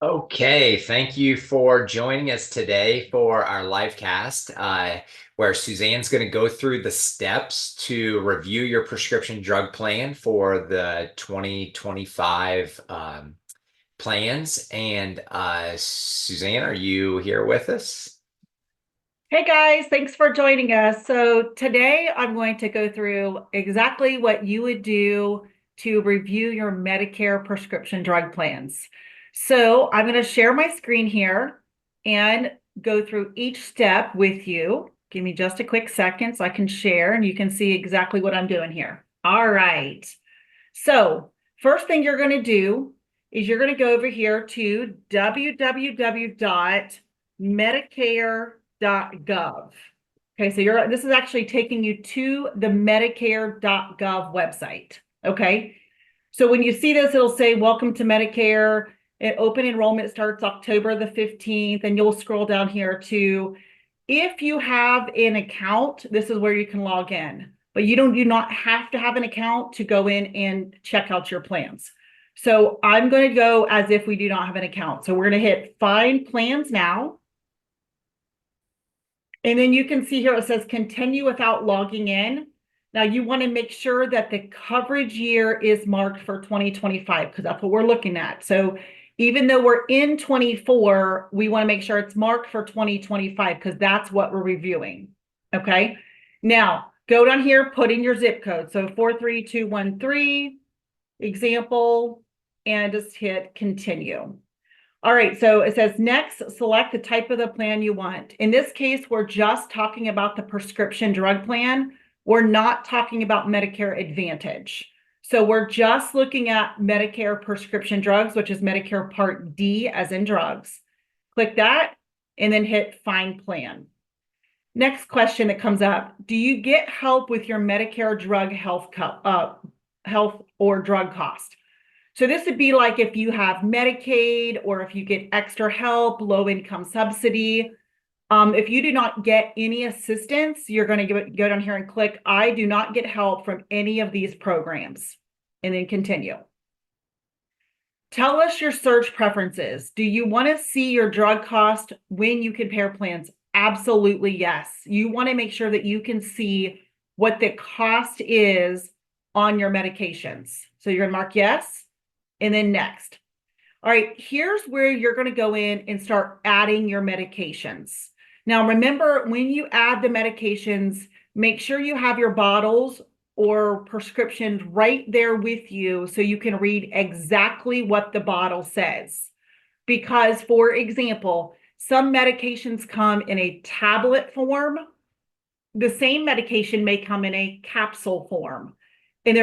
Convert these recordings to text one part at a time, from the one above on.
Okay, thank you for joining us today for our live cast, where Suzanne's going to go through the steps to review your prescription drug plan for the 2025 plans. And Suzanne, are you here with us? Hey guys, thanks for joining us. So today I'm going to go through exactly what you would do to review your Medicare prescription drug plans. So I'm going to share my screen here and go through each step with you. Give me just a quick second so I can share and you can see exactly what I'm doing here. All right. So first thing you're going to do is you're going to go over here to www.medicare.gov. Okay, so this is actually taking you to the Medicare.gov website. Okay, so when you see this, it'll say Welcome to Medicare. Open enrollment starts October the 15th, and you'll scroll down here to if you have an account, this is where you can log in, but you do not have to have an account to go in and check out your plans. So I'm going to go as if we do not have an account. So we're going to hit Find Plans Now. And then you can see here it says Continue without logging in. Now you want to make sure that the coverage year is marked for 2025 because that's what we're looking at. So even though we're in 24, we want to make sure it's marked for 2025 because that's what we're reviewing. Okay. Now go down here, put in your zip code. So 43213, example, and just hit continue. All right, so it says next, select the type of the plan you want. In this case, we're just talking about the prescription drug plan. We're not talking about Medicare Advantage. So we're just looking at Medicare prescription drugs, which is Medicare Part D as in drugs. Click that and then hit Find Plan. Next question that comes up, do you get help with your Medicare drug health or drug cost? So this would be like if you have Medicaid or if you get extra help, low income subsidy. If you do not get any assistance, you're going to go down here and click, I do not get help from any of these programs, and then continue. Tell us your search preferences. Do you want to see your drug cost when you compare plans? Absolutely, yes. You want to make sure that you can see what the cost is on your medications. So you're going to mark yes. And then next. All right, here's where you're going to go in and start adding your medications. Now, remember, when you add the medications, make sure you have your bottles or prescriptions right there with you so you can read exactly what the bottle says. Because, for example, some medications come in a tablet form. The same medication may come in a capsule form. And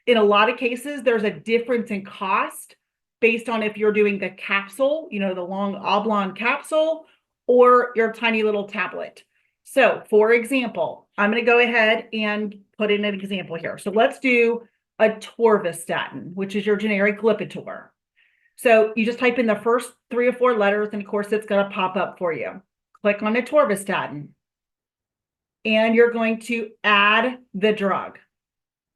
in a lot of cases, there's a difference in cost based on if you're doing the capsule, the long oblong capsule, or your tiny little tablet. So for example, I'm going to go ahead and put in an example here. So let's do a torvastatin, which is your generic Lipitor. So you just type in the first 3 or 4 letters, and of course it's going to pop up for you. Click on the torvastatin, and you're going to add the drug.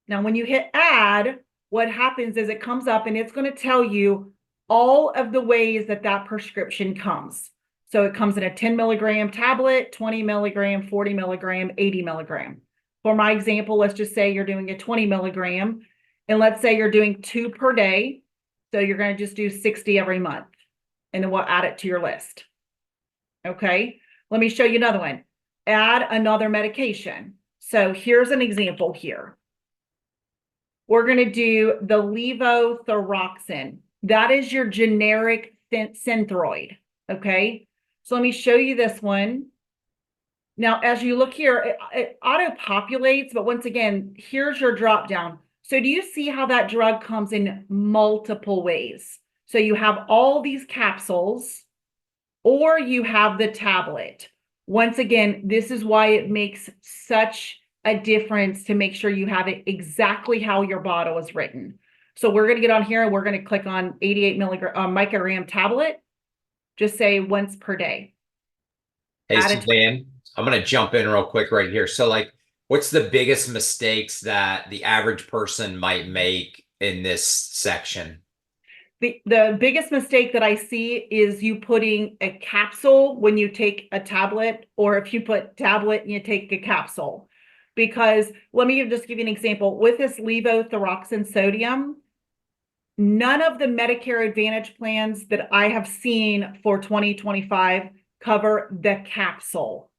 Now, when you hit add, what happens is it comes up and it's going to tell you all of the ways that that prescription comes. So it comes in a 10 milligram tablet, 20 milligram, 40 milligram, 80 milligram. For my example, let's just say you're doing a 20 milligram, and let's say you're doing 2 per day. So you're going to just do 60 every month, and then we'll add it to your list. Okay, let me show you another one. Add another medication. So here's an example here. We're going to do the levothyroxine. That is your generic Synthroid. Okay, so let me show you this one. Now, as you look here, it auto-populates, but once again, here's your drop down. So do you see how that drug comes in multiple ways? So you have all these capsules, or you have the tablet. Once again, this is why it makes such a difference to make sure you have it exactly how your bottle is written. So we're going to get on here and we're going to click on 88 microgram tablet. Just say once per day. Hey, Add it. Suzanne, I'm going to jump in real quick right here. So, what's the biggest mistakes that the average person might make in this section? The biggest mistake that I see is you putting a capsule when you take a tablet, or if you put tablet and you take a capsule. Because let me just give you an example. With this levothyroxine sodium, none of the Medicare Advantage plans that I have seen for 2025 cover the capsule,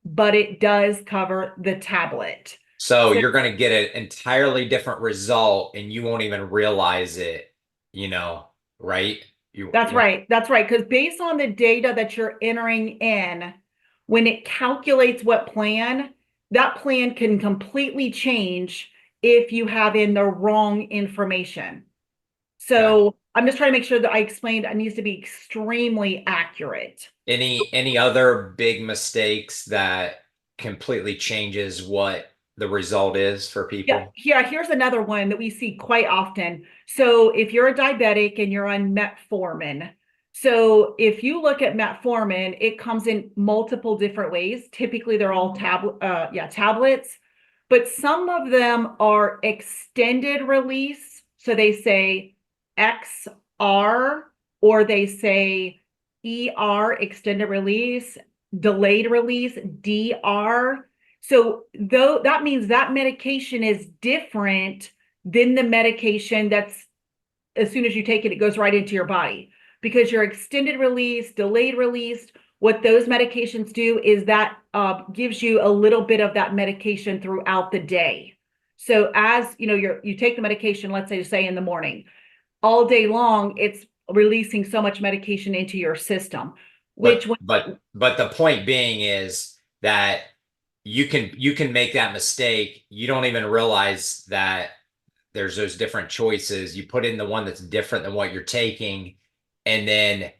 but it does cover the tablet. So So you're going to get an entirely different result and you won't even realize it, you know, right? that's right. That's right. Because based on the data that you're entering in, when it calculates what plan, that plan can completely change if you have in the wrong information. Got So I'm just trying to make sure that I explained it needs to be extremely accurate. any other big mistakes that completely changes what the result is for Yeah, people? here's another one that we see quite often. So if you're a diabetic and you're on metformin, so if you look at metformin, it comes in multiple different ways. Typically, they're all tablets, but some of them are extended release. So they say XR, or they say ER, extended release, delayed release, DR. So though that means that medication is different than the medication that's, as soon as you take it, it goes right into your body. Because your extended release, delayed release, what those medications do is that gives you a little bit of that medication throughout the day. So as you know, you take the medication, let's say in the morning, all day long, it's releasing so much medication into your system, which But when but the point being is that you can make that mistake. You don't even realize that there's those different choices. You put in the one that's different than what you're taking, and then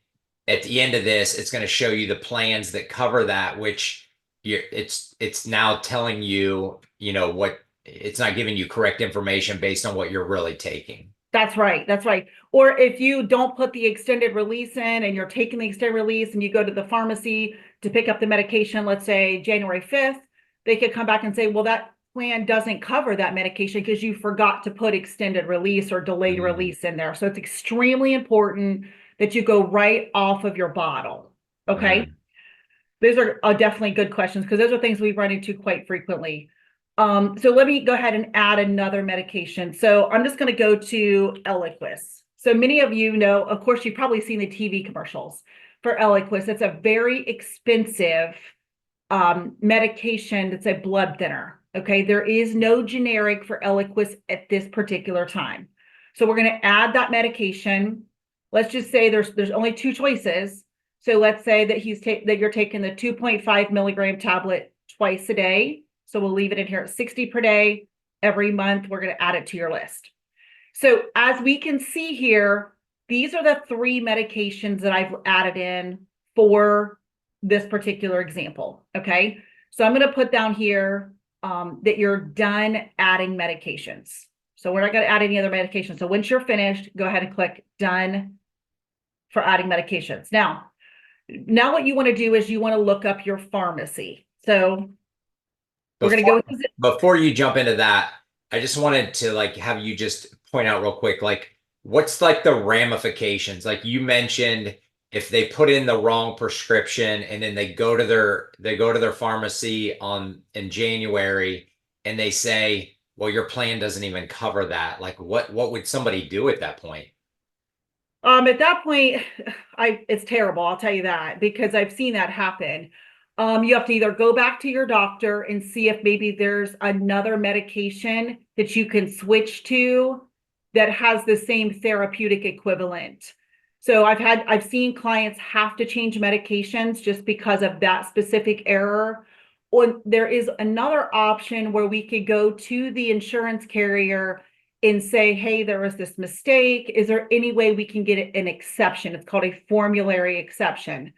at the end of this, it's going to show you the plans that cover that, which it's now telling you, what it's not giving you correct information based on what you're really taking. That's right. That's right. Or if you don't put the extended release in and you're taking the extended release and you go to the pharmacy to pick up the medication, let's say January 5th, they could come back and say, well, that plan doesn't cover that medication because you forgot to put extended release or delayed Mm, release in there. So it's extremely important that you go right off of your bottle. Okay. mm. Those are definitely good questions because those are things we run into quite frequently. So let me go ahead and add another medication. So I'm just going to go to Eliquis. So many of you know, of course, you've probably seen the TV commercials for Eliquis. It's a very expensive medication that's a blood thinner. Okay, there is no generic for Eliquis at this particular time. So we're going to add that medication. Let's just say there's only two choices. So let's say that that you're taking the 2.5 milligram tablet twice a day. So we'll leave it in here at 60 per day. Every month, we're going to add it to your list. So as we can see here, these are the three medications that I've added in for this particular example. Okay. So I'm going to put down here that you're done adding medications. So we're not going to add any other medications. So once you're finished, go ahead and click done for adding medications. Now what you want to do is you want to look up your pharmacy. So we're going to Before go through before you jump into that, I just wanted to like have you just point out real quick, like what's like the ramifications? Like you mentioned, if they put in the wrong prescription and then they go to their pharmacy in January and they say, well, your plan doesn't even cover that. Like what would somebody do at that point? At that point, it's terrible, I'll tell you that, because I've seen that happen. You have to either go back to your doctor and see if maybe there's another medication that you can switch to that has the same therapeutic equivalent. So I've seen clients have to change medications just because of that specific error. Or there is another option where we could go to the insurance carrier and say, hey, there was this mistake. Is there any way we can get an exception? It's called a formulary exception.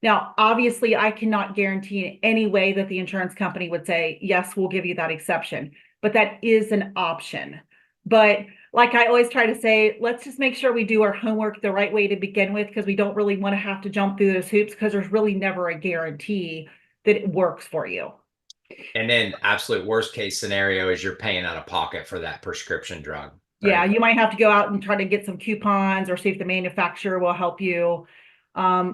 Now, obviously, I cannot guarantee in any way that the insurance company would say, yes, we'll give you that exception, but that is an option. But like I always try to say, let's just make sure we do our homework the right way to begin with, because we don't really want to have to jump through those hoops because there's really never a guarantee that it works for you. And then absolute worst case scenario is you're paying out of pocket for that prescription drug. Yeah, you might have to go out and try to get some coupons or see if the manufacturer will help you,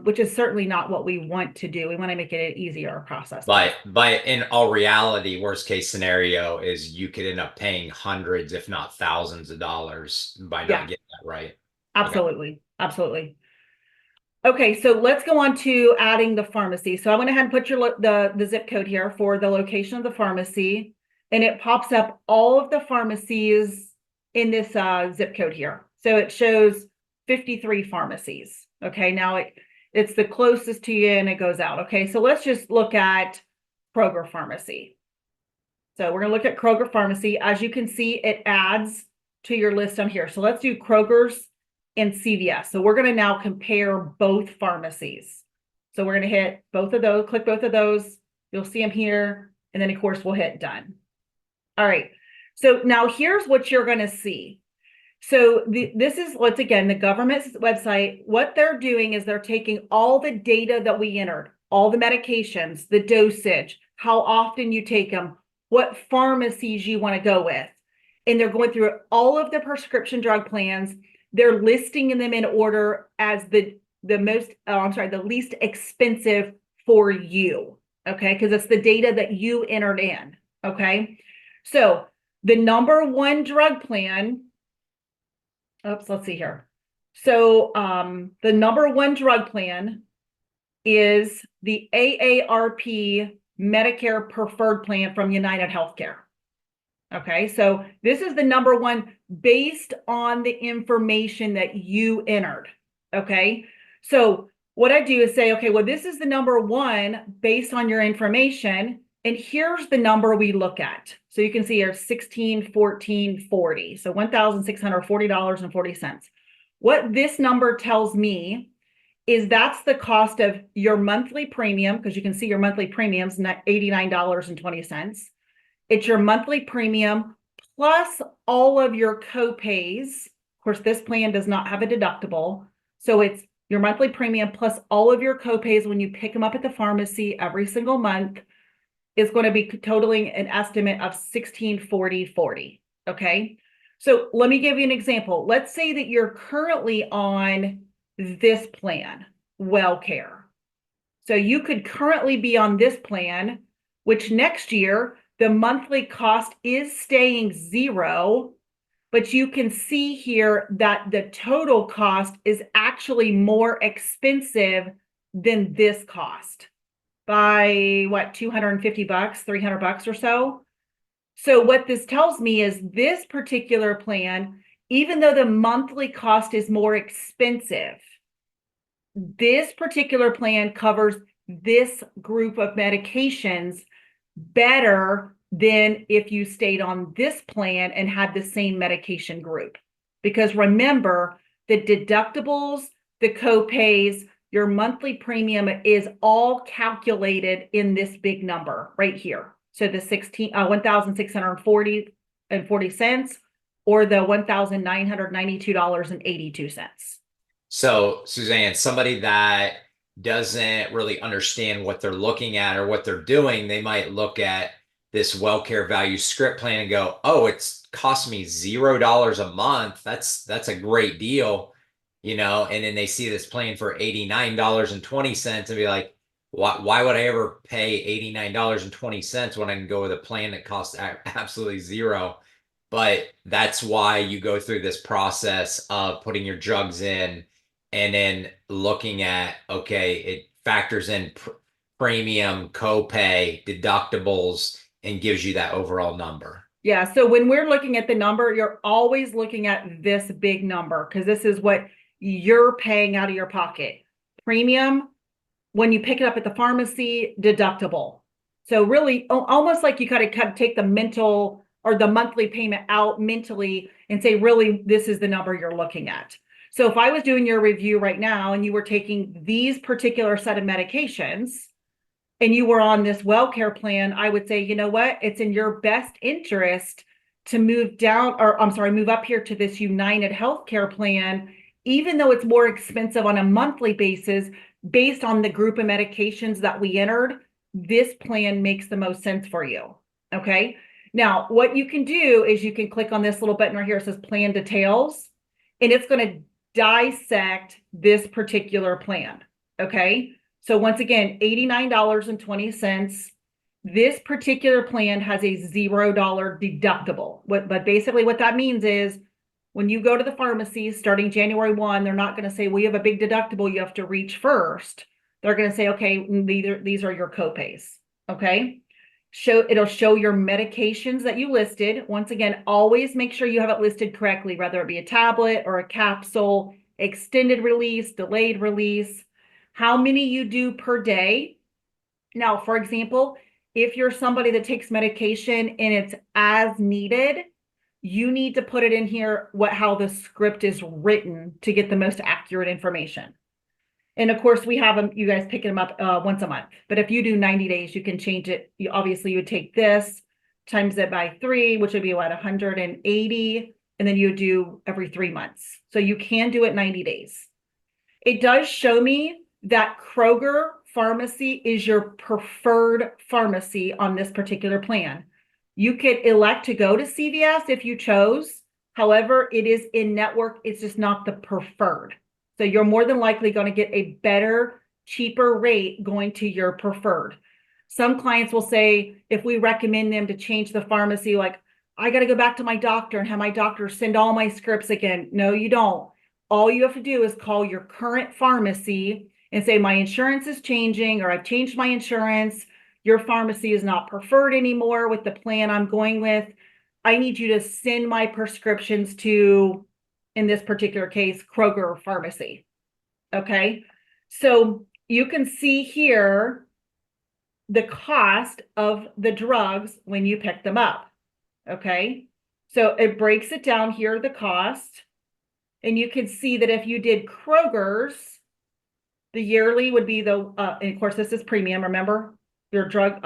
which is certainly not what we want to do. We want to make it an easier process. But in all reality, worst case scenario is you could end up paying hundreds, if not thousands of dollars by not Yeah, getting that right. Okay. absolutely. Absolutely. Okay, so let's go on to adding the pharmacy. So I went ahead and put the zip code here for the location of the pharmacy, and it pops up all of the pharmacies in this zip code here. So it shows 53 pharmacies. Okay, now it's the closest to you and it goes out. Okay, so let's just look at Kroger Pharmacy. So we're gonna look at Kroger Pharmacy. As you can see, it adds to your list on here. So let's do Kroger's and CVS. So we're gonna now compare both pharmacies. So we're gonna hit both of those, click both of those. You'll see them here. And then of course we'll hit done. All right. So now here's what you're gonna see. So this is, once again, the government's website. What they're doing is they're taking all the data that we entered, all the medications, the dosage, how often you take them, what pharmacies you want to go with. And they're going through all of the prescription drug plans. They're listing them in order as the least expensive for you. Okay, because it's the data that you entered in. Okay, so the number one drug plan. Oops, let's see here. So the number one drug plan is the AARP Medicare Preferred Plan from United Healthcare. Okay, so this is the number one based on the information that you entered. Okay, so what I do is say, okay, well, this is the number one based on your information. And here's the number we look at. So you can see here 16, 14, 40. So $1,640.40. What this number tells me is that's the cost of your monthly premium, because you can see your monthly premium's $89.20. It's your monthly premium plus all of your co-pays. Of course, this plan does not have a deductible. So it's your monthly premium plus all of your co-pays when you pick them up at the pharmacy every single month is going to be totaling an estimate of $1,640.40. Okay. So let me give you an example. Let's say that you're currently on this plan, WellCare. So you could currently be on this plan, which next year, the monthly cost is staying zero, but you can see here that the total cost is actually more expensive than this cost by what, $250, $300 or so. So what this tells me is this particular plan, even though the monthly cost is more expensive, this particular plan covers this group of medications better than if you stayed on this plan and had the same medication group. Because remember, the deductibles, the co-pays, your monthly premium is all calculated in this big number right here. So the $1,640.40 or the $1,992.82. So, Suzanne, somebody that doesn't really understand what they're looking at or what they're doing, they might look at this WellCare Value Script plan and go, "Oh, it's cost me $0 a month. That's a great deal." And then they see this plan for $89.20 and be like, why would I ever pay $89.20 when I can go with a plan that costs absolutely zero? But that's why you go through this process of putting your drugs in and then looking at, okay, it factors in premium, copay, deductibles, and gives you that overall number. Yeah, so when we're looking at the number, you're always looking at this big number because this is what you're paying out of your pocket. Premium, when you pick it up at the pharmacy, deductible. So really almost like you kind of take the mental or the monthly payment out mentally and say, really, this is the number you're looking at. So if I was doing your review right now and you were taking these particular set of medications and you were on this WellCare plan, I would say, you know what? It's in your best interest to move up here to this United Healthcare plan, even though it's more expensive on a monthly basis, based on the group of medications that we entered, this plan makes the most sense for you. Okay. Now, what you can do is you can click on this little button right here. It says plan details, and it's going to dissect this particular plan. Okay. So once again, $89.20. This particular plan has a $0 deductible. But basically what that means is when you go to the pharmacy starting January 1, they're not going to say, we have a big deductible, you have to reach first. They're going to say, okay, these are your copays. Okay. It'll show your medications that you listed. Once again, always make sure you have it listed correctly, whether it be a tablet or a capsule, extended release, delayed release, how many you do per day. Now, for example, if you're somebody that takes medication and it's as needed, you need to put it in here how the script is written to get the most accurate information. And of course, we have them, you guys picking them up once a month. But if you do 90 days, you can change it. Obviously, you would take this, times it by 3, which would be what, 180. And then you would do every 3 months. So you can do it 90 days. It does show me that Kroger Pharmacy is your preferred pharmacy on this particular plan. You could elect to go to CVS if you chose. However, it is in network. It's just not the preferred. So you're more than likely going to get a better, cheaper rate going to your preferred. Some clients will say, if we recommend them to change the pharmacy, like, I got to go back to my doctor and have my doctor send all my scripts again. No, you don't. All you have to do is call your current pharmacy and say, my insurance is changing, or I've changed my insurance. Your pharmacy is not preferred anymore with the plan I'm going with. I need you to send my prescriptions to, in this particular case, Kroger Pharmacy. Okay. So you can see here the cost of the drugs when you pick them up. Okay. So it breaks it down here, the cost. And you can see that if you did Kroger's, the yearly would be and of course, this is premium, remember? Your drug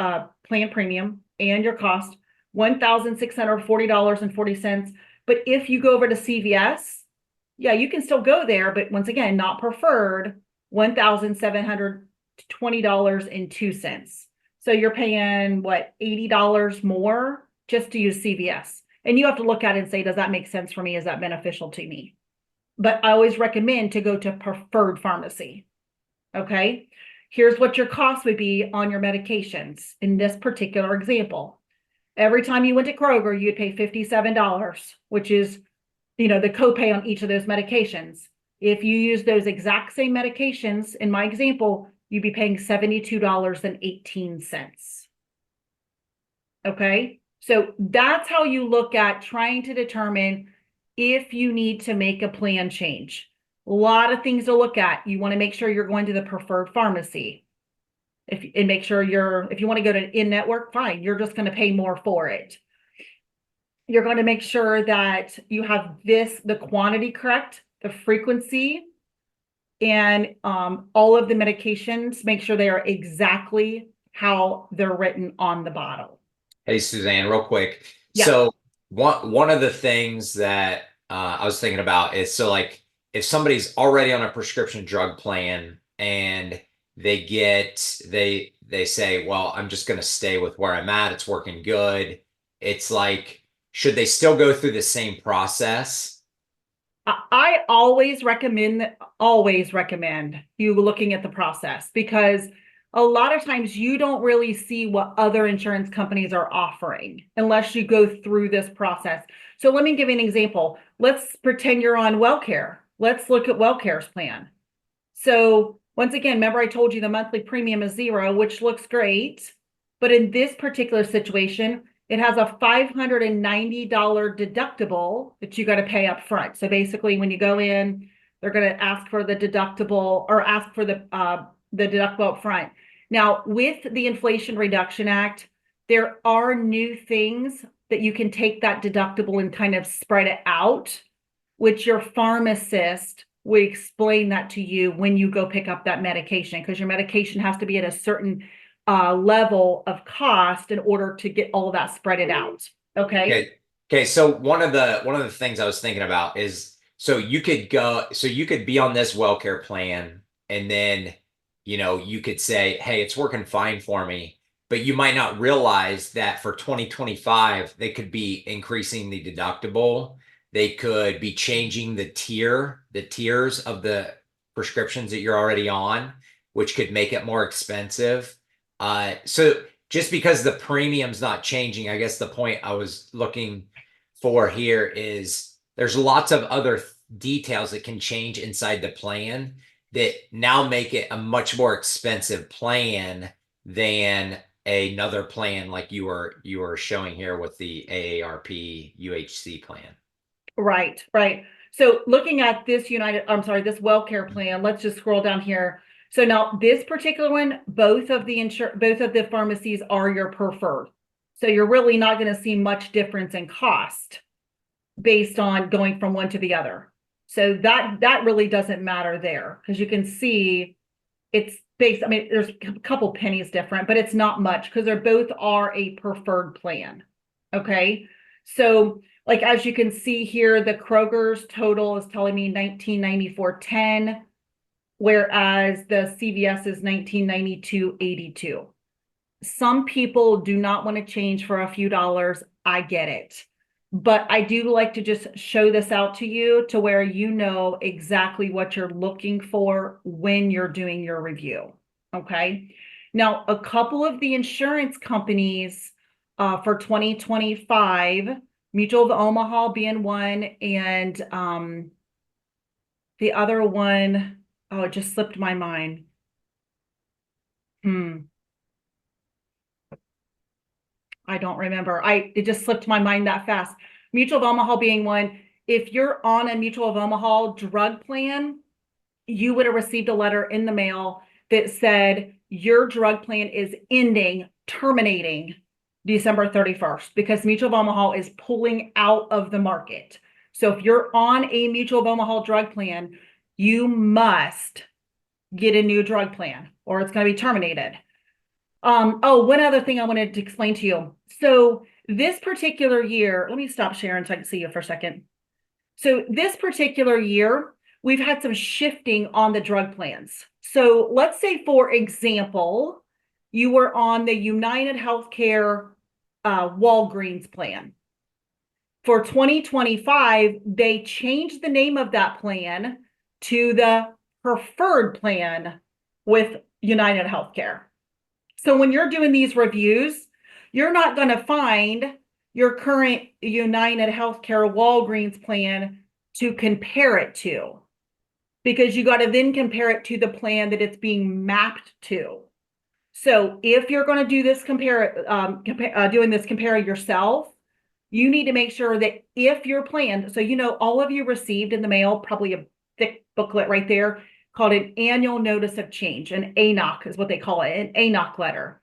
plan premium and your cost, $1,640.40. But if you go over to CVS, yeah, you can still go there, but once again, not preferred, $1,720.02. So you're paying what, $80 more just to use CVS. And you have to look at it and say, does that make sense for me? Is that beneficial to me? But I always recommend to go to preferred pharmacy. Okay. Here's what your cost would be on your medications in this particular example. Every time you went to Kroger, you'd pay $57, which is, the copay on each of those medications. If you use those exact same medications, in my example, you'd be paying $72.18. Okay. So that's how you look at trying to determine if you need to make a plan change. A lot of things to look at. You want to make sure you're going to the preferred pharmacy. And make sure if you want to go to in-network, fine, you're just going to pay more for it. You're going to make sure that you have the quantity correct, the frequency, and all of the medications, make sure they are exactly how they're written on the bottle. Hey, Suzanne, real quick. Yeah. So one of the things that I was thinking about is, so like, if somebody's already on a prescription drug plan and they say, well, I'm just going to stay with where I'm at, it's working good. It's like, should they still go through the same process? I always recommend you looking at the process, because a lot of times you don't really see what other insurance companies are offering unless you go through this process. So let me give you an example. Let's pretend you're on WellCare. Let's look at WellCare's plan. So once again, remember I told you the monthly premium is $0, which looks great. But in this particular situation, it has a $590 deductible that you got to pay up front. So basically, when you go in, they're going to ask for the deductible, or ask for the deductible up front. Now, with the Inflation Reduction Act, there are new things that you can take that deductible and kind of spread it out, which your pharmacist will explain that to you when you go pick up that medication, because your medication has to be at a certain level of cost in order to get all of that spread it out. Okay. Okay. So one of the things I was thinking about is, so you could be on this WellCare plan, and then, you could say, hey, it's working fine for me. but you might not realize that for 2025, they could be increasing the deductible. They could be changing the tiers of the prescriptions that you're already on, which could make it more expensive. So just because the premium's not changing, I guess the point I was looking for here is there's lots of other details that can change inside the plan that now make it a much more expensive plan than another plan like you were showing here with the AARP UHC plan. Right, right. So looking at this this WellCare plan, let's just scroll down here. So now this particular one, both of the pharmacies are your preferred. So you're really not going to see much difference in cost based on going from one to the other. So that really doesn't matter there, because you can see it's based, I mean, there's a couple pennies different, but it's not much because they're both are a preferred plan. Okay. So like, as you can see here, the Kroger's total is telling me 1994.10, whereas the CVS is 1992.82. Some people do not want to change for a few dollars. I get it. But I do like to just show this out to you to where you know exactly what you're looking for when you're doing your review. Okay. Now, a couple of the insurance companies for 2025, Mutual of Omaha being one, and the other one, oh, it just slipped my mind. I don't remember. It just slipped my mind that fast. Mutual of Omaha being one. If you're on a Mutual of Omaha drug plan, you would have received a letter in the mail that said your drug plan is terminating December 31st, because Mutual of Omaha is pulling out of the market. So if you're on a Mutual of Omaha drug plan, you must get a new drug plan or it's going to be terminated. Oh, one other thing I wanted to explain to you. So this particular year, let me stop sharing so I can see you for a second. So this particular year, we've had some shifting on the drug plans. So let's say, for example, you were on the United Healthcare Walgreens plan. For 2025, they changed the name of that plan to the preferred plan with United Healthcare. So when you're doing these reviews, you're not going to find your current United Healthcare Walgreens plan to compare it to, because you got to then compare it to the plan that it's being mapped to. So if you're going to do this compare yourself, you need to make sure that if your plan, so all of you received in the mail probably a thick booklet right there called an annual notice of change, an ANOC is what they call it, an ANOC letter,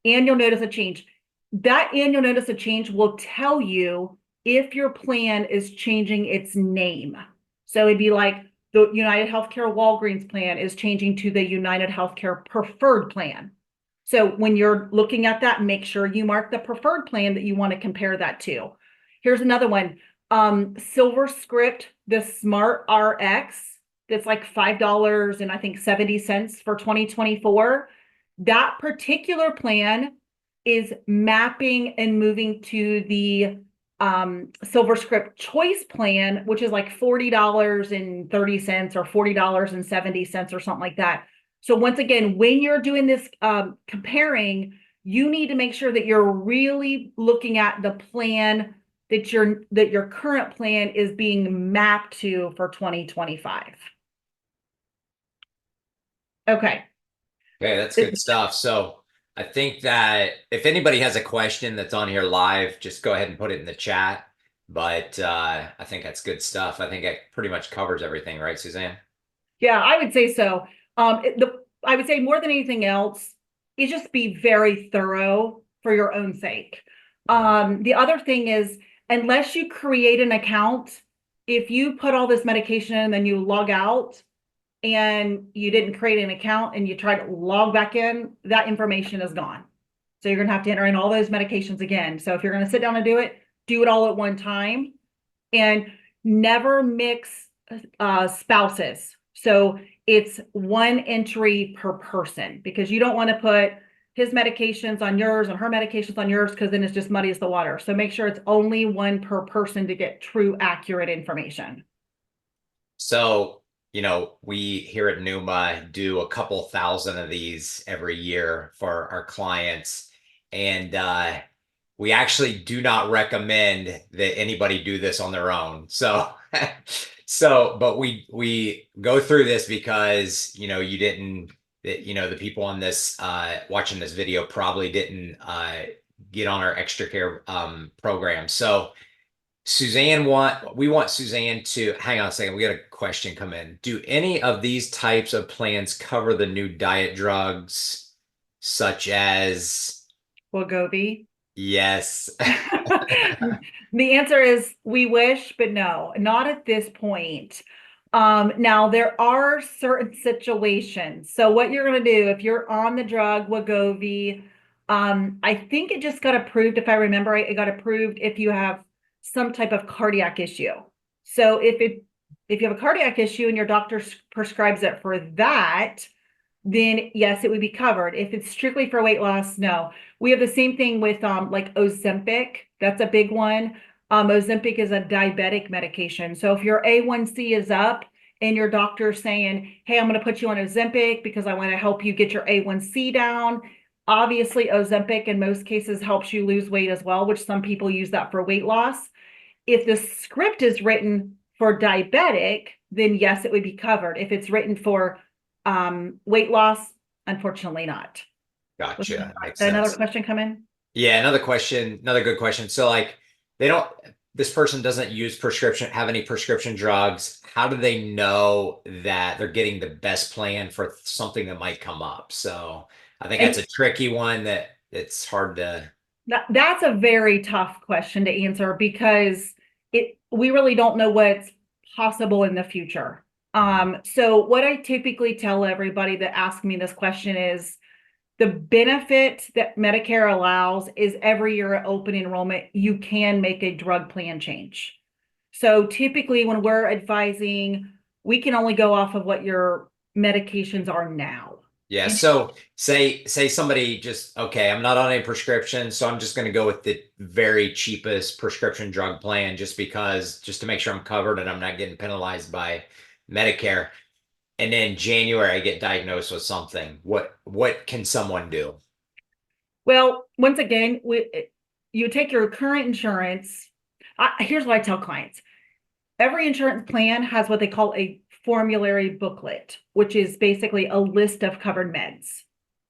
annual notice of change. That annual notice of change will tell you if your plan is changing its name. So it'd be like the United Healthcare Walgreens plan is changing to the United Healthcare Preferred plan. So when you're looking at that, make sure you mark the preferred plan that you want to compare that to. Here's another one. Silver Script, the Smart RX, that's like $5 and I think 70 cents for 2024. That particular plan is mapping and moving to the Silver Script Choice plan, which is like $40.30 or $40.70 or something like that. So once again, when you're doing this comparing, you need to make sure that you're really looking at the plan that your current plan is being mapped to for 2025. Okay. Okay, that's good stuff. So I think that if anybody has a question that's on here live, just go ahead and put it in the chat. But I think that's good stuff. I think it pretty much covers everything, right, Suzanne? Yeah, I would say so. I would say more than anything else is just be very thorough for your own sake. The other thing is, unless you create an account, if you put all this medication in and then you log out and you didn't create an account and you try to log back in, that information is gone. So you're going to have to enter in all those medications again. So if you're going to sit down and do it all at one time, and never mix spouses. So it's one entry per person, because you don't want to put his medications on yours and her medications on yours, because then it's just muddies the water. So make sure it's only one per person to get true, accurate information. So, we here at NUMA do a couple thousand of these every year for our clients. And we actually do not recommend that anybody do this on their own. So, but we go through this because, you didn't, the people on this watching this video probably didn't get on our extra care program. So, we want Suzanne to hang on a second. We got a question come in. Do any of these types of plans cover the new diet drugs, such as, Wegovy. yes. The answer is we wish, but no, not at this point. Now there are certain situations. So what you're going to do if you're on the drug Wegovy, I think it just got approved. If I remember right, it got approved if you have some type of cardiac issue. So if you have a cardiac issue and your doctor prescribes it for that, then yes, it would be covered. If it's strictly for weight loss, no. We have the same thing with like Ozempic. That's a big one. Ozempic is a diabetic medication. So if your A1C is up and your doctor's saying, hey, I'm going to put you on Ozempic because I want to help you get your A1C down. Obviously, Ozempic in most cases helps you lose weight as well, which some people use that for weight loss. If the script is written for diabetic, then yes, it would be covered. If it's written for weight loss, unfortunately not. Gotcha. Makes Did another sense. question come in? Yeah, another good question. So like they don't this person doesn't have any prescription drugs. How do they know that they're getting the best plan for something that might come up? So I think that's And a tricky one that it's hard to. that's a very tough question to answer because we really don't know what's possible in the future. So what I typically tell everybody that asks me this question is the benefit that Medicare allows is every year at open enrollment, you can make a drug plan change. So typically when we're advising, we can only go off of what your medications are now. Yeah. And So say somebody just, okay, I'm not on a prescription, so I'm just going to go with the very cheapest prescription drug plan just to make sure I'm covered and I'm not getting penalized by Medicare. And then January I get diagnosed with something. What can someone do? well, once again, you take your current insurance. Here's what I tell clients. Every insurance plan has what they call a formulary booklet, which is basically a list of covered meds.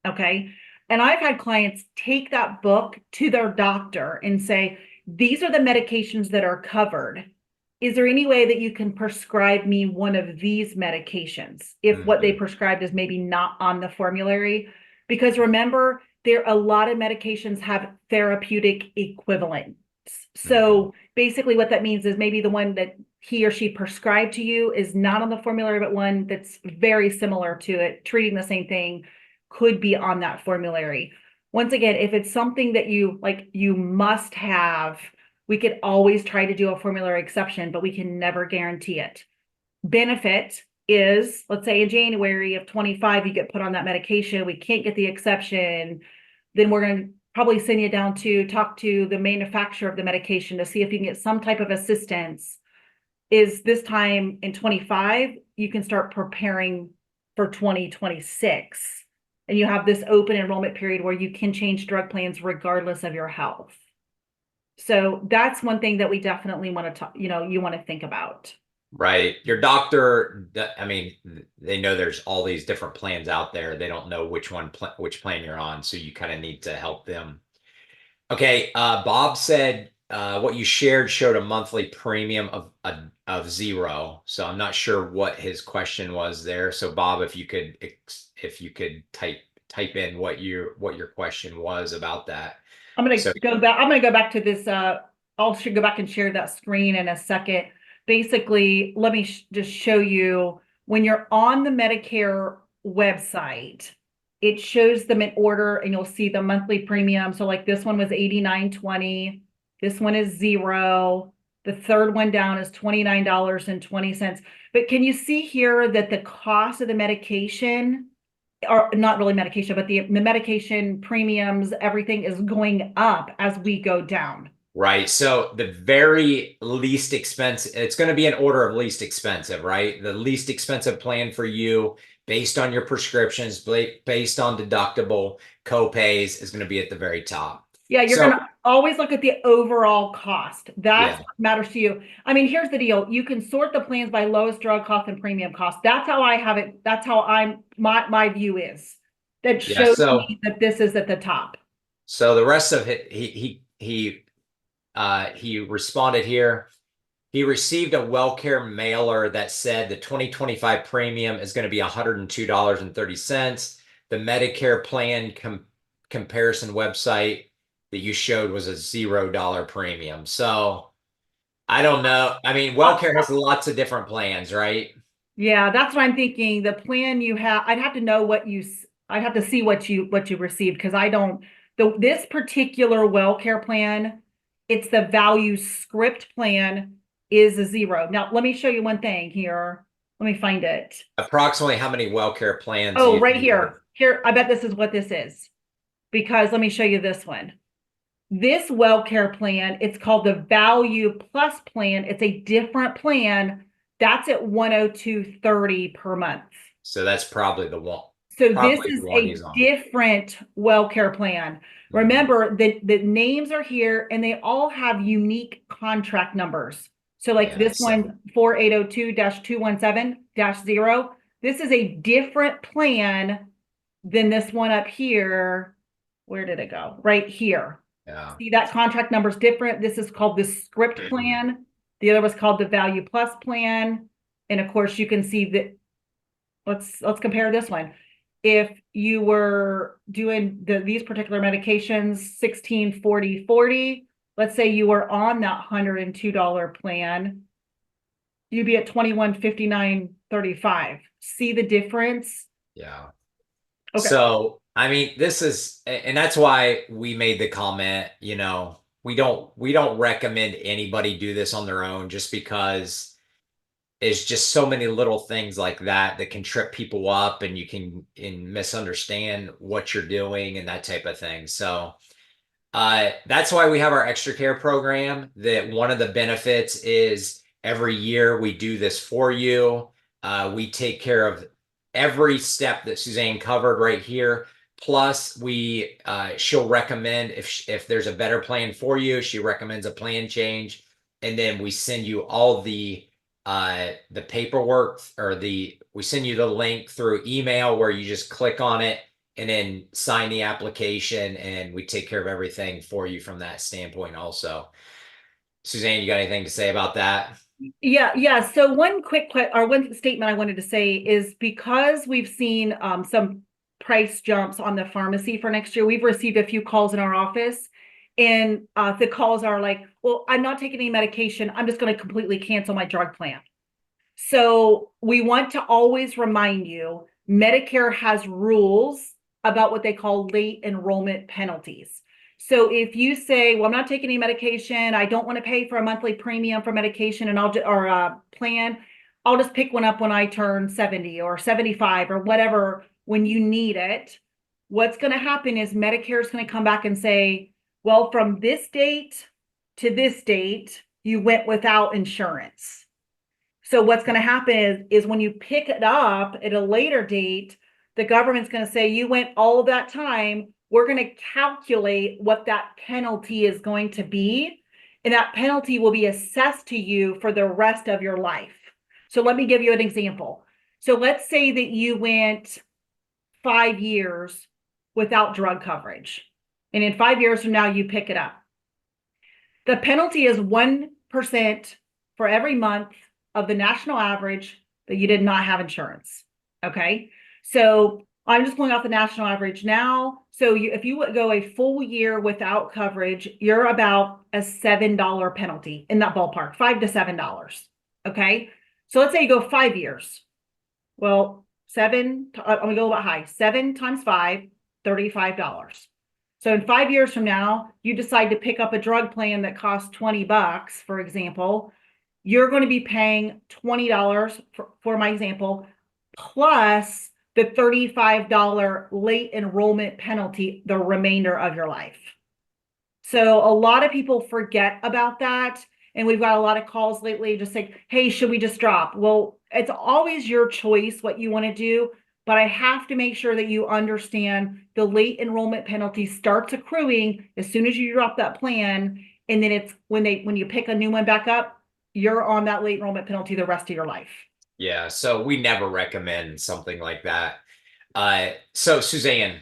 Okay. And I've had clients take that book to their doctor and say, these are the medications that are covered. Is there any way that you can prescribe me one of these medications if what they Mhm. prescribed is maybe not on the formulary? Because remember, a lot of medications have therapeutic equivalents. Mhm. So basically what that means is maybe the one that he or she prescribed to you is not on the formulary, but one that's very similar to it, treating the same thing, could be on that formulary. Once again, if it's something that you must have, we could always try to do a formulary exception, but we can never guarantee it. Benefit is, let's say in January of 25, you get put on that medication, we can't get the exception, then we're going to probably send you down to talk to the manufacturer of the medication to see if you can get some type of assistance. Is this time in 25, you can start preparing for 2026. And you have this open enrollment period where you can change drug plans regardless of your health. So that's one thing that we definitely want to talk, you want to think about. Right. Your doctor, I mean, they know there's all these different plans out there. They don't know which plan you're on, so you kind of need to help them. Okay, Bob said what you shared showed a monthly premium of zero. So I'm not sure what his question was there. So Bob, if you could type in what your question was about that. So I'm gonna go back to this. I'll should go back and share that screen in a second. Basically, let me just show you when you're on the Medicare website, it shows them in order and you'll see the monthly premium. So like this one was 89.20. This one is zero. The third one down is $29.20. But can you see here that the cost of the medication or not really medication, but the medication premiums, everything is going up as we go down. Right. So the very least expensive, it's going to be an order of least expensive, right? The least expensive plan for you based on your prescriptions, based on deductible copays is going to be at the very top. Yeah, you're So, going to always look at the overall cost. That's yeah. what matters to you. I mean, here's the deal. You can sort the plans by lowest drug cost and premium cost. That's how I have it. That's how my view is. That Yeah. shows me that this is at the top. So the rest of it, he responded here. He received a WellCare mailer that said the 2025 premium is going to be $102.30. The Medicare plan comparison website that you showed was a $0 premium. So I don't know. I mean, WellCare has lots of different plans, right? Yeah, that's what I'm thinking. The plan you have, I'd have to know I'd have to see what you received because I don't, this particular WellCare plan, it's the value script plan is a 0. Now, let me show you one thing here. Let me find it. Approximately how many WellCare plans Oh, right you here. Here, I bet this is what this is because let me show you this one. This WellCare plan, it's called the Value Plus plan. It's a different plan. That's at 102.30 per month. so that's So this probably the is one a he's on. different WellCare plan. Mhm. Remember that the names are here and they all have unique contract numbers. So like Yeah, this one, 4802-217-0, this is a different plan than this one up here. Where did it go? Right here. yeah. See that contract number is different. This is called the script plan. The other was called the Value Plus plan. And of course, you can see that let's compare this one. If you were doing these particular medications, 16, 40, 40, let's say you were on that $102 plan, you'd be at 2159.35. See the difference? Yeah. Okay. So, I mean, and that's why we made the comment, we don't recommend anybody do this on their own just because it's just so many little things like that that can trip people up and you can misunderstand what you're doing and that type of thing. So, that's why we have our extra care program. That one of the benefits is every year we do this for you. We take care of every step that Suzanne covered right here. Plus, she'll recommend if there's a better plan for you. She recommends a plan change, and then we send you all the paperwork we send you the link through email where you just click on it and then sign the application and we take care of everything for you from that standpoint also. Suzanne, you got anything to say about that? Yeah. So one one statement I wanted to say is because we've seen some price jumps on the pharmacy for next year, we've received a few calls in our office, and the calls are like, "Well, I'm not taking any medication. I'm just going to completely cancel my drug plan." So we want to always remind you, Medicare has rules about what they call late enrollment penalties. So if you say, well, I'm not taking any medication, I don't want to pay for a monthly premium for medication and or a plan, I'll just pick one up when I turn 70 or 75 or whatever, when you need it. What's going to happen is Medicare is going to come back and say, well, from this date to this date, you went without insurance. So what's going to happen is when you pick it up at a later date, the government's going to say you went all of that time. We're going to calculate what that penalty is going to be, and that penalty will be assessed to you for the rest of your life. So let me give you an example. So let's say that you went 5 years without drug coverage, and in 5 years from now, you pick it up. The penalty is 1% for every month of the national average that you did not have insurance. Okay. So I'm just going off the national average now. So if you go a full year without coverage, you're about a $7 penalty in that ballpark, $5 to $7. Okay. So let's say you go 5 years. Well, I'm gonna go a little bit high. 7 times 5, $35. So in 5 years from now, you decide to pick up a drug plan that costs $20, for example, you're going to be paying $20 for my example, plus the $35 late enrollment penalty the remainder of your life. So a lot of people forget about that. And we've got a lot of calls lately just like, hey, should we just drop? Well, it's always your choice what you want to do. But I have to make sure that you understand the late enrollment penalty starts accruing as soon as you drop that plan. And then it's when you pick a new one back up, you're on that late enrollment penalty the rest of your life. Yeah, so we never recommend something like that. So Suzanne,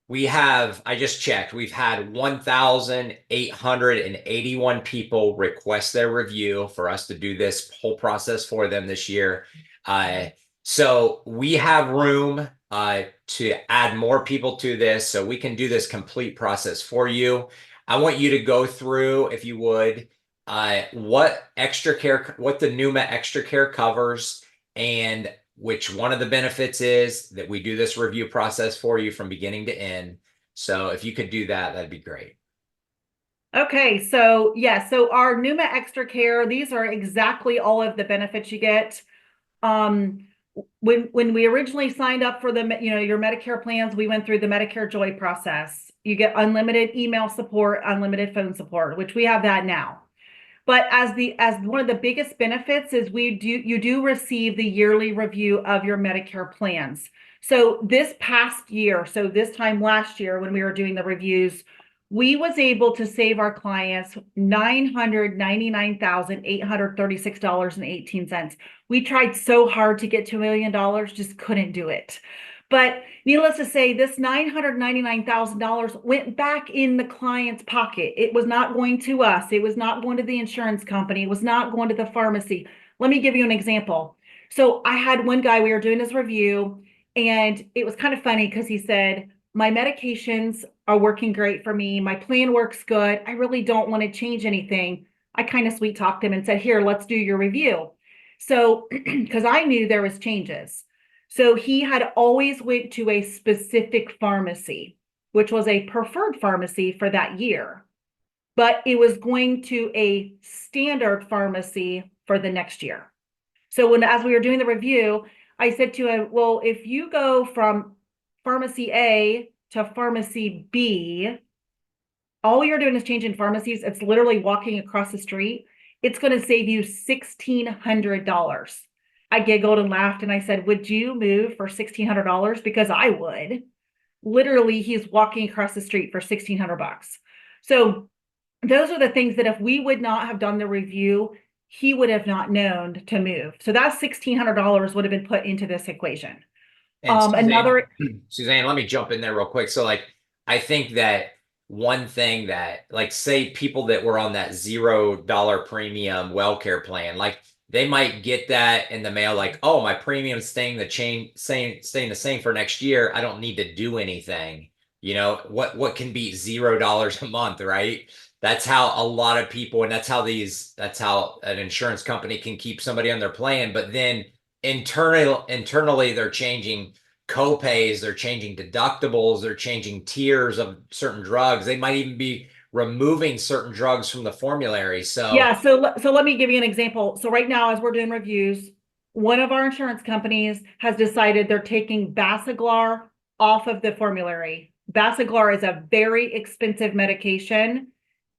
I just checked, we've had 1,881 people request their review for us to do this whole process for them this year. So we have room to add more people to this, so we can do this complete process for you. I want you to go through, if you would, what the NUMA extra care covers, and which one of the benefits is that we do this review process for you from beginning to end. So if you could do that, that'd be great. Okay, so yeah, so our NUMA Extra Care, these are exactly all of the benefits you get. When we originally signed up for your Medicare plans, we went through the Medicare Joy process. You get unlimited email support, unlimited phone support, which we have that now. But as one of the biggest benefits is you do receive the yearly review of your Medicare plans. So this past year, so this time last year when we were doing the reviews, we was able to save our clients $999,836.18. We tried so hard to get to $1 million, just couldn't do it. But needless to say, this $999,000 went back in the client's pocket. It was not going to us. It was not going to the insurance company. It was not going to the pharmacy. Let me give you an example. So I had one guy, we were doing this review, and it was kind of funny because he said, my medications are working great for me. My plan works good. I really don't want to change anything. I kind of sweet talked him and said, here, let's do your review. So, because I knew there was changes. So he had always went to a specific pharmacy, which was a preferred pharmacy for that year, but it was going to a standard pharmacy for the next year. So as we were doing the review, I said to him, well, if you go from pharmacy A to pharmacy B, all you're doing is changing pharmacies. It's literally walking across the street. It's going to save you $1,600. I giggled and laughed and I said, would you move for $1,600? Because I would. Literally, he's walking across the street for $1,600. So those are the things that if we would not have done the review, he would have not known to move. So that $1,600 would have been put into this equation. And Another Suzanne, let me jump in there real quick. So like, I think that one thing that, like, say people that were on that $0 premium well care plan, like they might get that in the mail, like, oh, my premium's staying the same for next year. I don't need to do anything. You know, what can be $0 a month, right? That's how a lot of people, and that's how an insurance company can keep somebody on their plan. But then internally, they're changing co-pays, they're changing deductibles, they're changing tiers of certain drugs. They might even be removing certain drugs from the formulary. Yeah, so let me give you an example. So right now, as we're doing reviews, one of our insurance companies has decided they're taking Basaglar off of the formulary. Basaglar is a very expensive medication.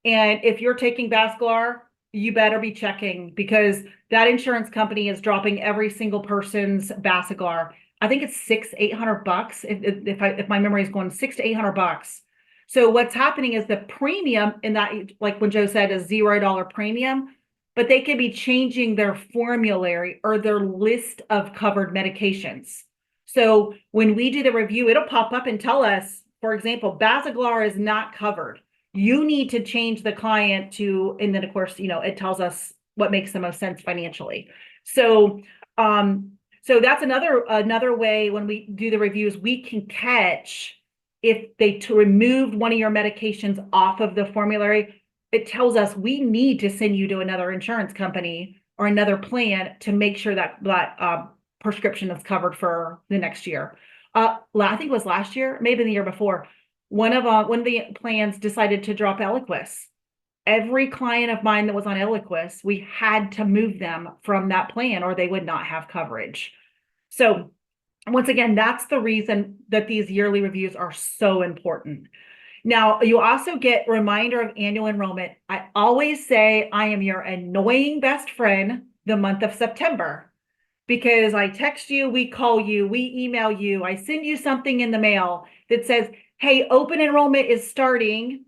And if you're taking Basaglar, you better be checking because that insurance company is dropping every single person's Basaglar. I think it's $600-800 if my memory is going $600 to $800. So what's happening is the premium in that, like when Joe said, is $0 premium, but they could be changing their formulary or their list of covered medications. So when we do the review, it'll pop up and tell us, for example, Basaglar is not covered. You need to change the client to, and then of course, it tells us what makes the most sense financially. So, so that's another way when we do the reviews, we can catch if they removed one of your medications off of the formulary. It tells us we need to send you to another insurance company or another plan to make sure that prescription is covered for the next year. I think it was last year, maybe the year before. One of the plans decided to drop Eliquis. Every client of mine that was on Eliquis, we had to move them from that plan or they would not have coverage. So Once again, that's the reason that these yearly reviews are so important. Now, you also get reminder of annual enrollment. I always say I am your annoying best friend the month of September because I text you, we call you, we email you, I send you something in the mail that says, hey, open enrollment is starting.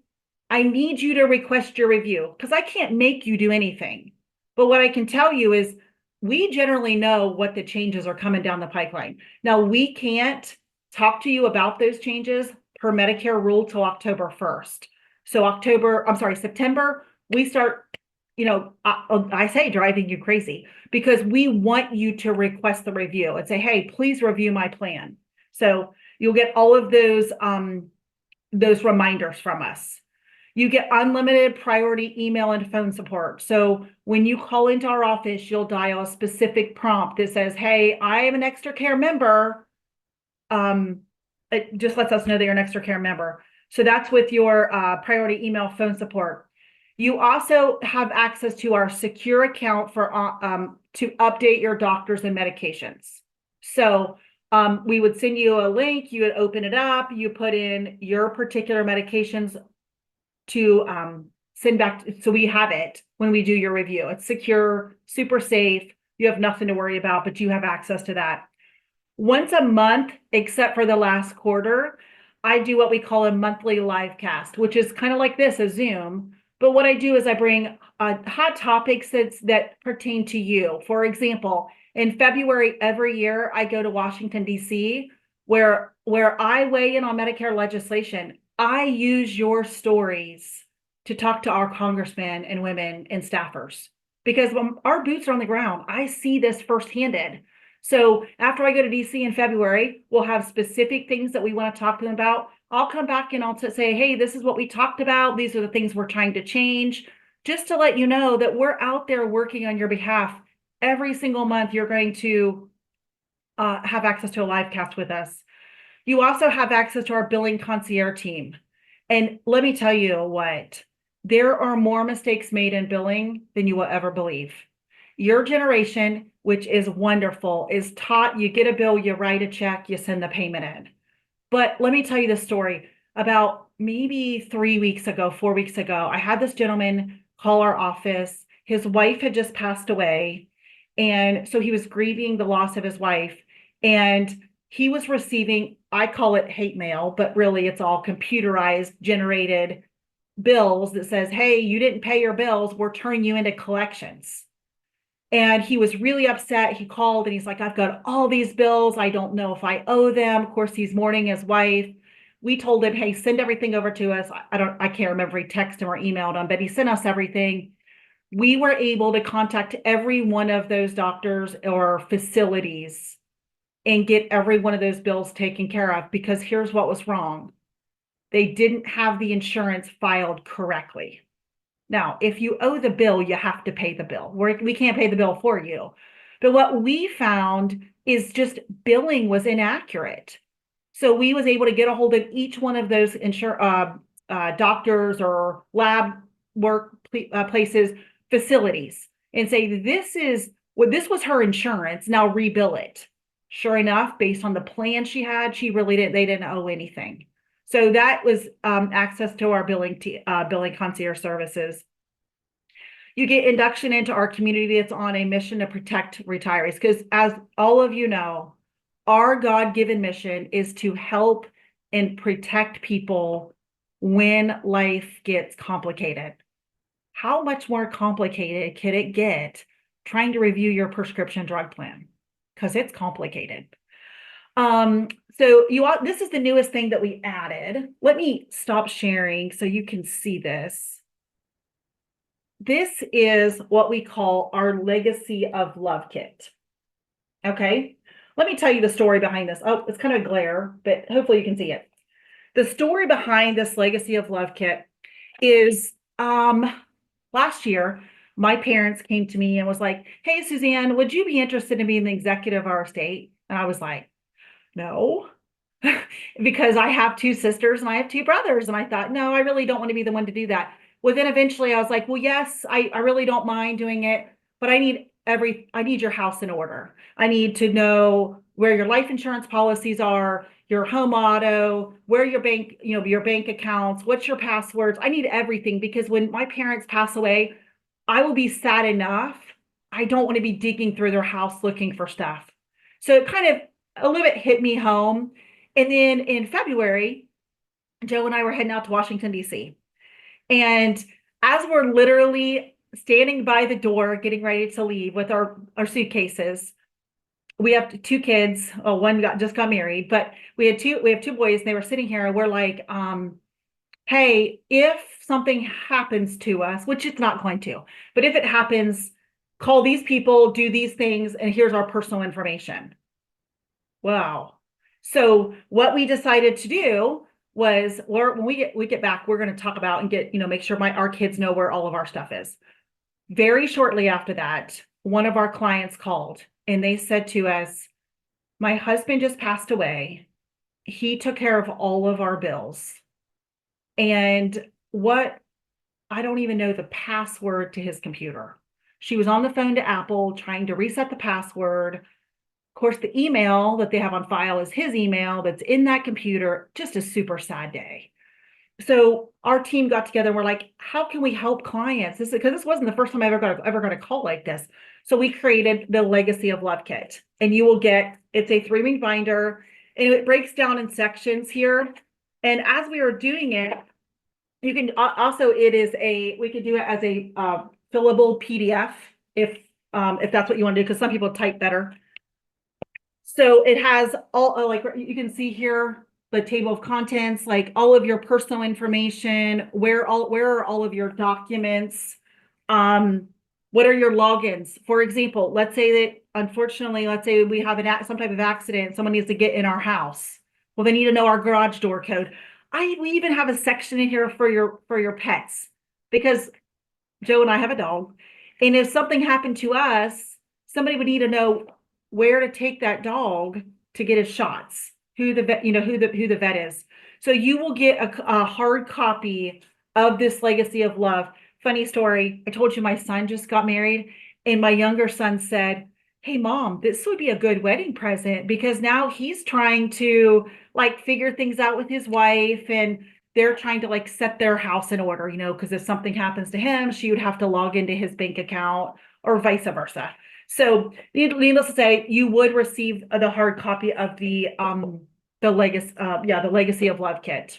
I need you to request your review because I can't make you do anything. But what I can tell you is we generally know what the changes are coming down the pipeline. Now, we can't talk to you about those changes per Medicare rule till October 1st. So September, we start, I say driving you crazy because we want you to request the review and say, hey, please review my plan. So you'll get all of those reminders from us. You get unlimited priority email and phone support. So when you call into our office, you'll dial a specific prompt that says, hey, I am an extra care member. It just lets us know that you're an extra care member. So that's with your priority email phone support. You also have access to our secure account for to update your doctors and medications. So we would send you a link, you would open it up, you put in your particular medications to send back. So we have it when we do your review. It's secure, super safe. You have nothing to worry about, but you have access to that. Once a month, except for the last quarter, I do what we call a monthly live cast, which is kind of like this, a Zoom. But what I do is I bring hot topics that pertain to you. For example, in February every year, I go to Washington, D.C., where I weigh in on Medicare legislation. I use your stories to talk to our congressmen and women and staffers because when our boots are on the ground, I see this firsthand. So after I go to DC in February, we'll have specific things that we want to talk to them about. I'll come back and I'll say, hey, this is what we talked about. These are the things we're trying to change, just to let you know that we're out there working on your behalf. Every single month, you're going to have access to a live cast with us. You also have access to our billing concierge team. And let me tell you what, there are more mistakes made in billing than you will ever believe. Your generation, which is wonderful, is taught you get a bill, you write a check, you send the payment in. But let me tell you the story. About maybe 3 weeks ago, 4 weeks ago, I had this gentleman call our office. His wife had just passed away. And so he was grieving the loss of his wife. And he was receiving, I call it hate mail, but really it's all computerized, generated bills that says, hey, you didn't pay your bills, we're turning you into collections. And he was really upset. He called and he's like, I've got all these bills. I don't know if I owe them. Of course, he's mourning his wife. We told him, hey, send everything over to us. I can't remember if he texted him or emailed him, but he sent us everything. We were able to contact every one of those doctors or facilities and get every one of those bills taken care of because here's what was wrong. They didn't have the insurance filed correctly. Now, if you owe the bill, you have to pay the bill. We can't pay the bill for you. But what we found is just billing was inaccurate. So we was able to get a hold of each one of those doctors or lab work places, facilities, and say, this was her insurance. Now rebill it. Sure enough, based on the plan she had, they didn't owe anything. So that was access to our billing concierge services. You get induction into our community that's on a mission to protect retirees. Because as all of you know, our God-given mission is to help and protect people when life gets complicated. How much more complicated can it get trying to review your prescription drug plan? Because it's complicated. So this is the newest thing that we added. Let me stop sharing so you can see this. This is what we call our Legacy of Love Kit. Okay, let me tell you the story behind this. Oh, it's kind of a glare, but hopefully you can see it. The story behind this Legacy of Love Kit is last year, my parents came to me and was like, hey, Suzanne, would you be interested in being the executive of our estate? And I was like, no, because I have 2 sisters and I have 2 brothers. And I thought, no, I really don't want to be the one to do that. Well, then eventually I was like, well, yes, I really don't mind doing it, but I need your house in order. I need to know where your life insurance policies are, your home auto, where your bank, your bank accounts, what's your passwords. I need everything because when my parents pass away, I will be sad enough. I don't want to be digging through their house looking for stuff. So it kind of a little bit hit me home. And then in February, Joe and I were heading out to Washington, D.C. And as we're literally standing by the door, getting ready to leave with our suitcases, we have two kids. Oh, one just got married, but we have two boys, and they were sitting here, and we're like, hey, if something happens to us, which it's not going to, but if it happens, call these people, do these things, and here's our personal information. Wow. So what we decided to do was, when we get back, we're going to talk about and get, make sure our kids know where all of our stuff is. Very shortly after that, one of our clients called and they said to us, my husband just passed away. He took care of all of our bills. And I don't even know the password to his computer. She was on the phone to Apple trying to reset the password. Of course, the email that they have on file is his email that's in that computer. Just a super sad day. So our team got together and we're like, how can we help clients? Because this wasn't the first time I ever got a call like this. So we created the Legacy of Love Kit, and you will it's a 3-ring binder, and it breaks down in sections here. And as we were doing it, you can also, we could do it as a fillable PDF if that's what you want to do, because some people type better. So it has all, like you can see here, the table of contents, like all of your personal information, where are all of your documents, what are your logins? For example, let's say that unfortunately, let's say we have some type of accident, someone needs to get in our house. Well, they need to know our garage door code. We even have a section in here for your pets, because Joe and I have a dog, and if something happened to us, somebody would need to know where to take that dog to get his shots, who the vet, who the vet is. So you will get a hard copy of this Legacy of Love. Funny story, I told you my son just got married, and my younger son said, hey mom, this would be a good wedding present, because now he's trying to figure things out with his wife, and they're trying to set their house in order, because if something happens to him, she would have to log into his bank account or vice versa. So needless to say, you would receive the hard copy of the Legacy of Love Kit.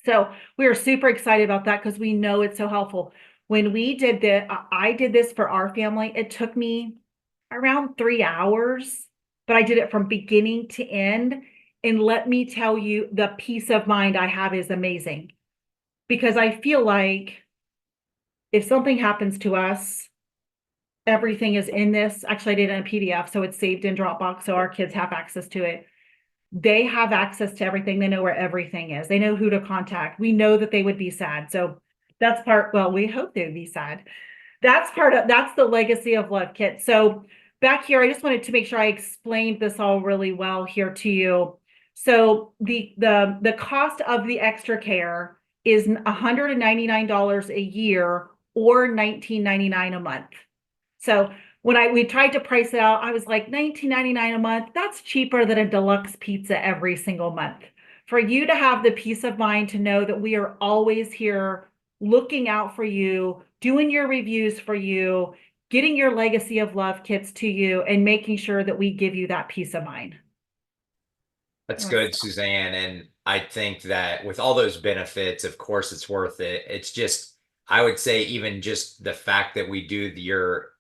So we are super excited about that because we know it's so helpful. When I did this for our family, it took me around 3 hours, but I did it from beginning to end. And let me tell you, the peace of mind I have is amazing, because I feel like if something happens to us, everything is in this. Actually, I did it in a PDF, so it's saved in Dropbox, so our kids have access to it. They have access to everything. They know where everything is. They know who to contact. We know that they would be sad. So we hope they would be sad. That's the Legacy of Love Kit. So back here, I just wanted to make sure I explained this all really well here to you. So the cost of the extra care is $199 a year or $19.99 a month. So when we tried to price it out, I was like, $19.99 a month, that's cheaper than a deluxe pizza every single month. For you to have the peace of mind to know that we are always here looking out for you, doing your reviews for you, getting your Legacy of Love kits to you, and making sure that we give you that peace of mind. That's good, Suzanne. And I think that with all those benefits, of course, it's worth it. It's just, I would say, even just the fact that we do your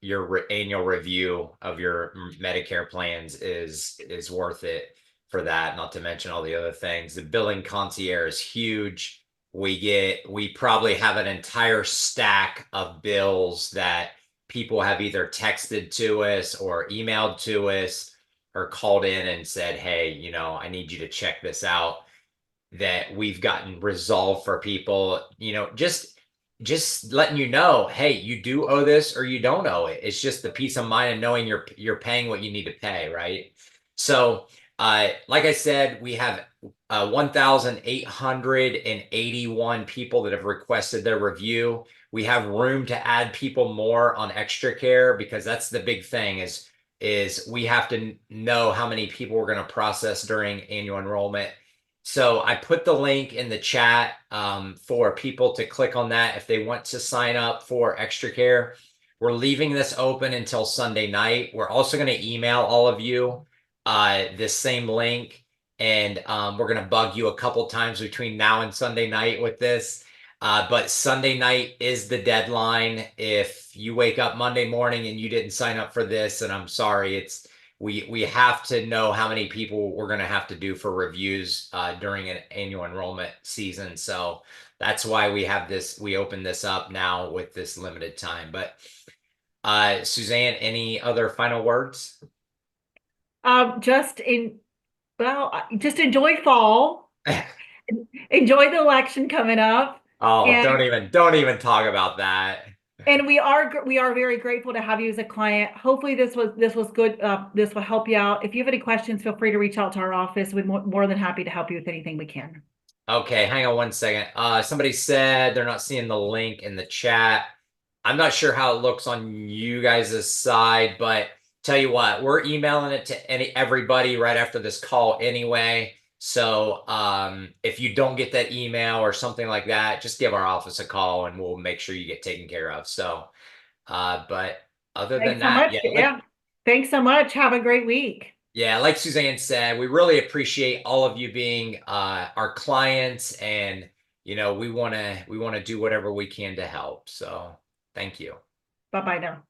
annual review of your Medicare plans is worth it for that. Not to mention all the other things. The billing concierge is huge. We probably have an entire stack of bills that people have either texted to us or emailed to us or called in and said, hey, I need you to check this out, that we've gotten resolved for people, just letting you know, hey, you do owe this or you don't owe it. It's just the peace of mind of knowing you're paying what you need to pay, right? So like I said, we have 1,881 people that have requested their review. We have room to add people more on extra care, because that's the big thing is is we have to know how many people we're going to process during annual enrollment. So I put the link in the chat for people to click on that if they want to sign up for Extra Care. We're leaving this open until Sunday night. We're also going to email all of you this same link, and we're going to bug you a couple times between now and Sunday night with this. But Sunday night is the deadline. If you wake up Monday morning and you didn't sign up for this, and I'm sorry, we have to know how many people we're going to have to do for reviews during an annual enrollment season. So that's why we have this. We open this up now with this limited time. But Suzanne, any other final words? Just just enjoy fall, enjoy the election coming up, Oh, and don't even talk about that. we are very grateful to have you as a client. Hopefully this was good. This will help you out. If you have any questions, feel free to reach out to our office. We're more than happy to help you with anything we can. Okay, hang on one second. Somebody said they're not seeing the link in the chat. I'm not sure how it looks on you guys' side, but tell you what, we're emailing it to everybody right after this call anyway. So if you don't get that email or something like that, just give our office a call and we'll make sure you get taken care of. So, but other than Thanks so that, much. yeah, Yeah. Thanks so much. Have a great week. yeah, like Suzanne said, we really appreciate all of you being our clients, and we want to do whatever we can to help. So, thank you. Bye-bye now.